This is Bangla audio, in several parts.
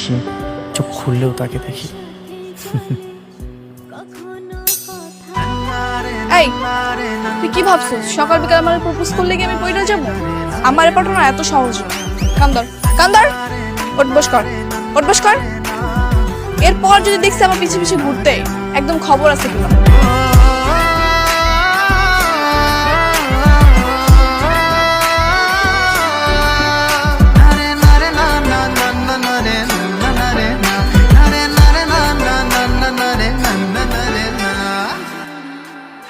হাসি, চোখ খুললেও তাকে দেখি। এই তুই কি ভাবছিস সকাল বিকাল আমার প্রপোজ করলে কি আমি পয়রা যাব? আমার পাঠানো এত সহজ না। কান্দর কান্দর, ওঠ বস কর, ওঠ বস কর। এরপর যদি দেখছি আমার পিছে পিছে ঘুরতে, একদম খবর আছে কিনা।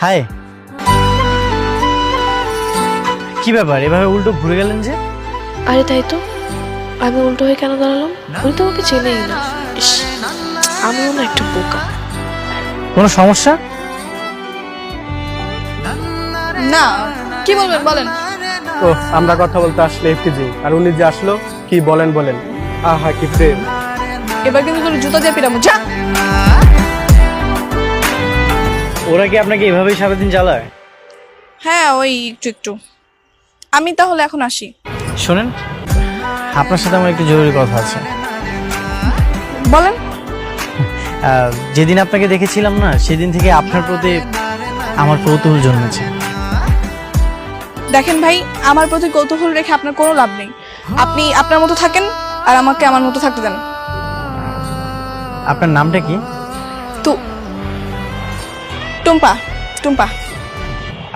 হাই, কি ব্যাপার এভাবে উল্টো ঘুরে গেলেন যে? আরে তাই তো, আমি উল্টো হয়ে কেন দাঁড়ালাম? উনি তো আমাকে চেনেই না। ইস, আমিও না একটু বোকা। কোনো সমস্যা? না, কি বলবেন বলেন। ও আমরা কথা বলতে আসলে এফটিজি, আর উনি যে আসলো কি বলেন বলেন। আহা কি প্রেম। এবার কিন্তু তোর জুতা দিয়ে পিরামো, যা। ওরা কি আপনাকে এভাবেই সারাদিন জ্বালায়? হ্যাঁ, ওই একটু একটু। আমি তাহলে এখন আসি। শোনেন, আপনার সাথে আমার একটু জরুরি কথা আছে। বলেন। যেদিন আপনাকে দেখেছিলাম না, সেদিন থেকে আপনার প্রতি আমার কৌতূহল জন্মেছে। দেখেন ভাই, আমার প্রতি কৌতূহল রেখে আপনার কোনো লাভ নেই। আপনি আপনার মতো থাকেন আর আমাকে আমার মতো থাকতে দেন। আপনার নামটা কি? টুম্পা। টুম্পা।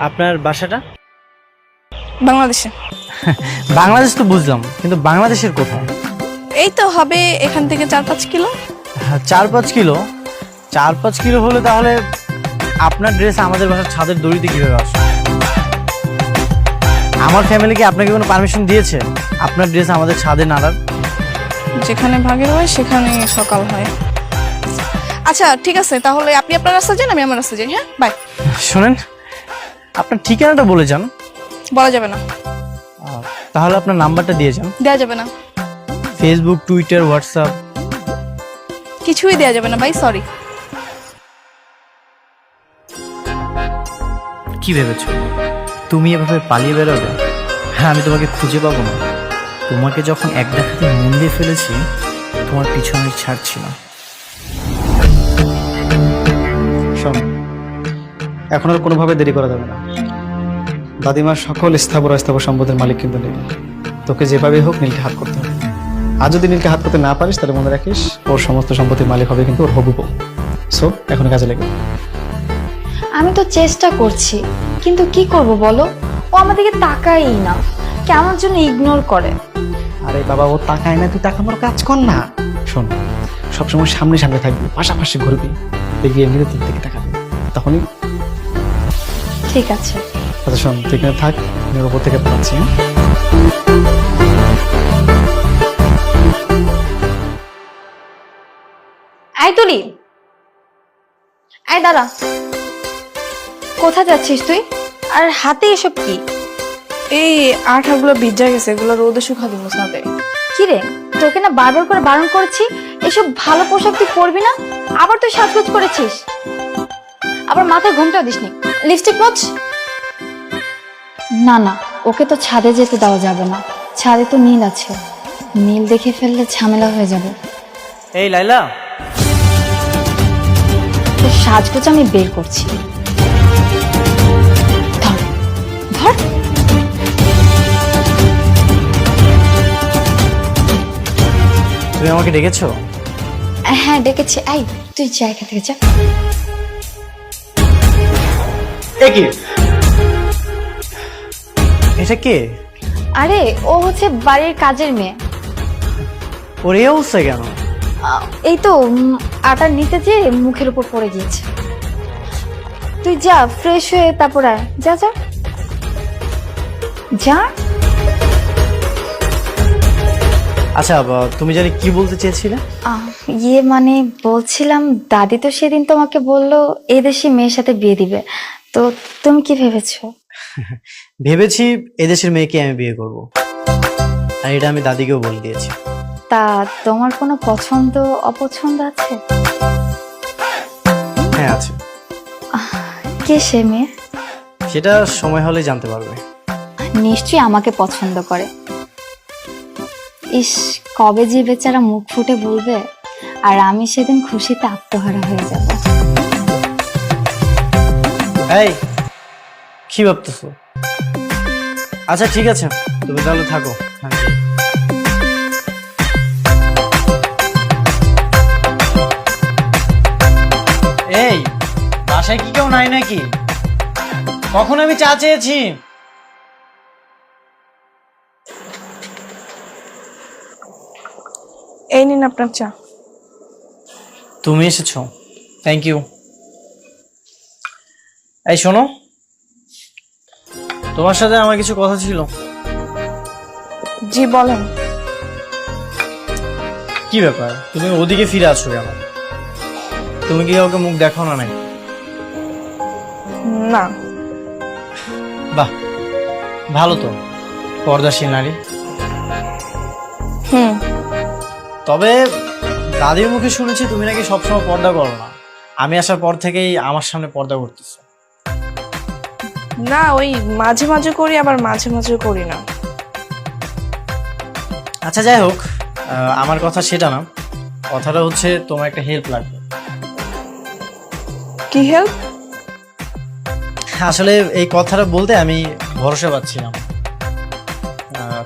আপনার বাসাটা? বাংলাদেশে। বাংলাদেশ তো বুঝলাম, কিন্তু বাংলাদেশের কোথায়? এই তো হবে এখান থেকে 4-5 কিলো। 4-5 কিলো? 4-5 কিলো হলে তাহলে আপনার ড্রেস আমাদের বাসার ছাদের দড়িতে কিভাবে আসে? আমার ফ্যামিলি কি আপনাকে কোনো পারমিশন দিয়েছে আপনার ড্রেস আমাদের ছাদে নাড়ার? যেখানে ভাগের হয় সেখানে সকাল হয়। আচ্ছা ঠিক আছে, তাহলে আপনি আপনার রাস্তা যান, আমি আমার রাস্তা যাই। হ্যাঁ, বাই। শোনেন, আপনার ঠিকানাটা বলে যান। বলা যাবে না। তাহলে আপনার নাম্বারটা দিয়ে যান। দেয়া যাবে না। ফেসবুক, টুইটার, হোয়াটসঅ্যাপ কিছুই দেয়া যাবে না ভাই, সরি। কি ভেবেছো তুমি এভাবে পালিয়ে বেরোবে? হ্যাঁ, আমি তোমাকে খুঁজে পাবো না। তোমাকে যখন এক দেখাতে মন দিয়ে ফেলেছি, তোমার পিছু আমি ছাড়ছি না। শোন, এখন আর কোনোভাবে দেরি করা যাবে না। দাদিমার সকল স্থাবর অস্থাবর সম্পদের মালিক কিন্তু নীল। তোকে যেভাবে হোক নীলকে হাত করতে হবে। আর যদি নীলকে হাত করতে না পারিস, তাহলে মনে রাখিস ওর সমস্ত সম্পত্তির মালিক হবে কিন্তু ওর হবু বউ। সো এখন কাজে লেগে। আমি তো চেষ্টা করছি, কিন্তু কি করব বলো? ও আমাদেরকে তাকাই না, কেমন জন্য ইগনোর করে। আরে বাবা, ও তাকায় না, তুই তাকানোর কাজ কর না। শোন, সবসময় সামনে সামনে থাকবি, পাশাপাশি ঘুরবি, এগিয়ে নিলে তোর দিকে তাকাবি, তখনই। ঠিক আছে। আচ্ছা শোন, তুই এখানে থাক, আমি ওর উপর থেকে পাচ্ছি। এই তুলি, এই দাঁড়া। কোথায় যাচ্ছিস তুই? আর হাতে এসব কি? এই আঠাগুলো ভিজা গেছে, এগুলো রোদে শুকা দিব সাথে। কি রে, তোকে না বারবার করে বারণ করেছি এসব ভালো পোশাক তুই পরবি না, আবার তুই সাজগোজ করেছিস। আবার মাথায় ঘুমটাও দিসনি। লিপস্টিক মোছ। না না, ওকে তো ছাদে যেতে দেওয়া যাবে না। ছাদে তো নীল আছে, নীল দেখে ফেললে ঝামেলা হয়ে যাবে। এই লাইলা, তো সাজগোজ আমি বের করছি। ধর ধর। তুমি আমাকে ডেকেছো? হ্যাঁ ডেকেছি। এই তুই জায়গা থেকে যা। কি এটা কে? আরে ও হচ্ছে বাড়ির কাজের মেয়ে। ওর এই অবস্থা কেন? এই তো আটা নিতে যে মুখের উপর পড়ে গিয়েছে। তুই যা, ফ্রেশ হয়ে তারপর আয়। যা যা যা। আচ্ছা, তুমি জানি কি বলতে চেয়েছিলে? ইয়ে মানে বলছিলাম, দাদি তো সেদিন তোমাকে বললো এদেশি মেয়ের সাথে বিয়ে দিবে, তো তুমি কি ভেবেছো? ভেবেছি এদেশের মেয়েকে আমি বিয়ে করব, আর এটা আমি দাদিকেও বলে দিয়েছি। তা তোমার কোনো পছন্দ অপছন্দ আছে? হ্যাঁ আছে। কে সে মেয়ে? সেটা সময় হলে জানতে পারবে। নিশ্চয়ই আমাকে পছন্দ করে। ইস, কবে যে বেচারা মুখ ফুটে বলবে, আর আমি সেদিন খুশিতে আত্মহারা হয়ে যাব। এই কি ভাবতেছো? আচ্ছা ঠিক আছে, তুমি তাহলে থাকো। হ্যাঁ, এই বাসায় কি কেউ নাই নাকি? কখন আমি চা চেয়েছি? এই নিন আপনার চা। তুমি এসেছো, থ্যাংক ইউ। এই শোনো, তোমার সাথে আমার কিছু কথা ছিল। জি বলেন। কি ব্যাপার, তুমি ওদিকে ফিরে আছো কেন? তুমি কি কাউকে মুখ দেখাও না নাকি? না। বাহ, ভালো তো, পর্দাশীল নারী। তবে দাদির মুখে শুনেছি তুমি নাকি সবসময় পর্দা করো না। আমি আসার পর থেকেই আমার সামনে পর্দা করতেছো। না, ওই মাঝে মাঝে করি, আবার মাঝে মাঝে করি না। আচ্ছা যাই হোক, আমার কথা সেটা না, কথাটা হচ্ছে তোমার একটা হেল্প লাগবে। কি হেল্প? আসলে এই কথাটা বলতে আমি ভরসা পাচ্ছিলাম,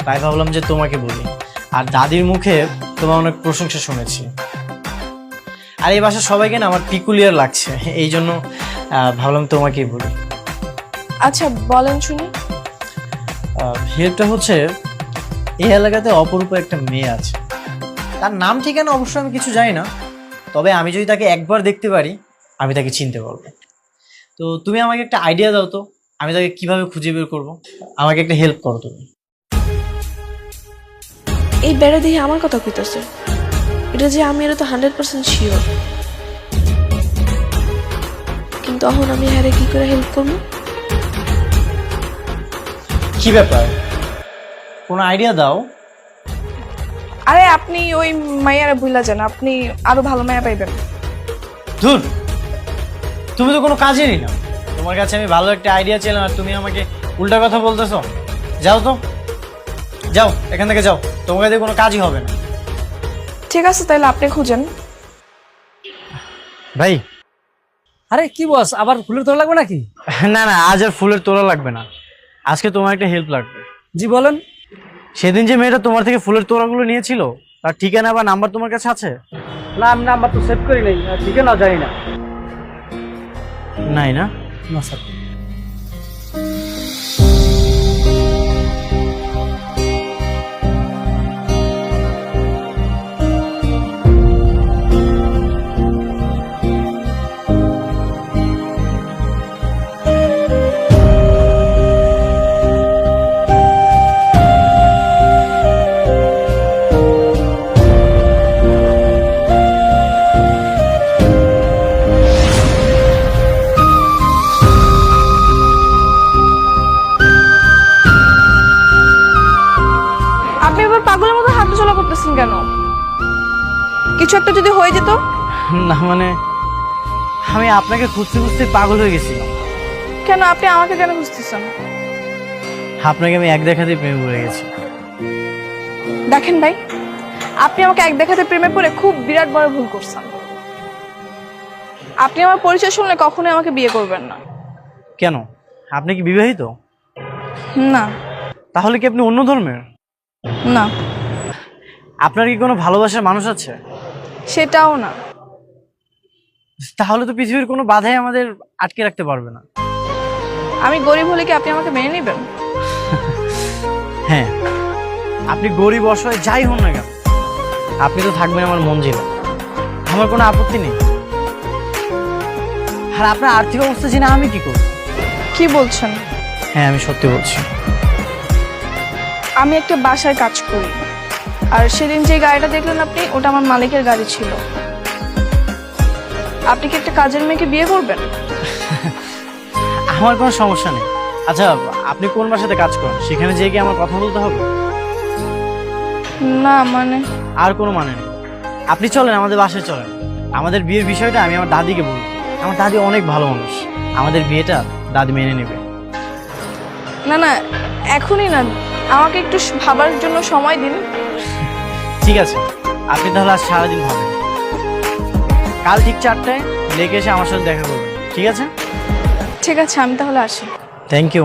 তাই ভাবলাম যে তোমাকে বলি। আর দাদির মুখে তোমার অনেক প্রশংসা শুনেছি, আর এই বাসার সবাইকে না আমার পিকুলিয়ার লাগছে, এই জন্য ভাবলাম তোমাকেই বলি। আচ্ছা বলেন শুনি। হেল্পটা হচ্ছে, এই এলাকাতে অপরূপ একটা মেয়ে আছে, তার নাম ঠিকানা অবশ্য আমি কিছু জানি না, তবে আমি যদি তাকে একবার দেখতে পারি আমি তাকে চিনতে পারবো। তো তুমি আমাকে একটা আইডিয়া দাও তো, আমি তাকে কিভাবে খুঁজে বের করবো। আমাকে একটা হেল্প করো তুমি। এই বেড়া দিয়ে আমার কথা কইতাছে, এটা যে আমি এটা তো 100% শিওর, কিন্তু এখন আমি হারে কি করে হেল্প করবো? কি ব্যাপার, কোনো আইডিয়া দাও। আরে আপনি ওই মাইয়ারে ভুলা যান, আপনি আরো ভালো মাইয়া পাইবেন। ধুর, তুমি তো কোনো কাজেরই না। তোমার কাছে আমি ভালো একটা আইডিয়া ছিলাম আর তুমি আমাকে উল্টা কথা বলতেছো। যাও তো, যাও এখান থেকে যাও, তোমার কাছে কোনো কাজই হবে না। ঠিক আছে, তাহলে আপনি খুঁজেন। ভাই, আরে কি বস, আবার ফুলের তোলা লাগবে নাকি? না না, আজ আর ফুলের তোলা লাগবে না, আজকে তোমার একটা হেল্প লাগবে। জি বলেন। সেদিন যে মেয়েটা তোমার থেকে ফুলের তোড়াগুলো নিয়েছিল, তার ঠিকানা বা নাম্বার তোমার কাছে আছে? না, আমি নাম্বার তো সেভ করি নাই, ঠিকানা জানি না। নাই না? না স্যার। আপনি এবার পাগলের মতো হাঁটা চলা করতেছেন কেন? কিছু একটা যদি হয়ে যেত? না মানে, আমি আপনাকে খুঁজতে খুঁজতে পাগল হয়ে গেছিলাম। কেন, আপনি আমাকে কেন খুঁজতেছেন? আপনাকে আমি এক দেখাতেই প্রেমে পড়ে গেছি। দেখেন ভাই, আপনি আমাকে এক দেখাতে প্রেমে পড়ে খুব বিরাট বড় ভুল করছেন। আপনি আমার পরিচয় শুনলে কখনোই আমাকে বিয়ে করবেন না। কেন, আপনি কি বিবাহিত? না। তাহলে কি আপনি অন্য ধর্মের? না। আপনার কি কোনো ভালোবাসার মানুষ আছে? সেটাও না। তাহলে তো পৃথিবীর কোনো বাধাই আমাদের আটকে রাখতে পারবে না। আমি গরিব হলে কি আপনি আমাকে মেনে নেবেন? হ্যাঁ, আপনি গরিব অসহায় যাই হন না কেন, আপনি তো থাকবেন আমার মঞ্জিলে, আমার কোনো আপত্তি নেই। আর আপনার আর্থিক অবস্থা জেনে আমি কি করব? কি বলছেন? হ্যাঁ, আমি সত্যি বলছি। আমি একটা বাসায় কাজ করি, আর সেদিন যে গাড়িটা দেখলেন আপনি, ওটা আমার মালিকের গাড়ি ছিল। আপনি কি একটা কাজের মেয়েকে বিয়ে করবেন? আমার কোনো সমস্যা নেই। আচ্ছা, আপনি কোন বাসাতে কাজ করেন? সেখানে যেয়ে কি আমার কথা বলতে হবে? না মানে। আর কোনো মানে নেই, আপনি চলেন আমাদের বাসায় চলেন। আমাদের বিয়ের বিষয়টা আমি আমার দাদিকে বলবো। আমার দাদি অনেক ভালো মানুষ, আমাদের বিয়েটা দাদি মেনে নেবে। না না, এখনই না, আমাকে একটু ভাবার জন্য সময় দিন। ঠিক আছে, আপনি তাহলে আজ সারাদিন ভাবেন। কাল ঠিক 4টায় লেকে এসে আমার সাথে দেখা করবেন, ঠিক আছে? ঠিক আছে, আমি তাহলে আসি। Thank you.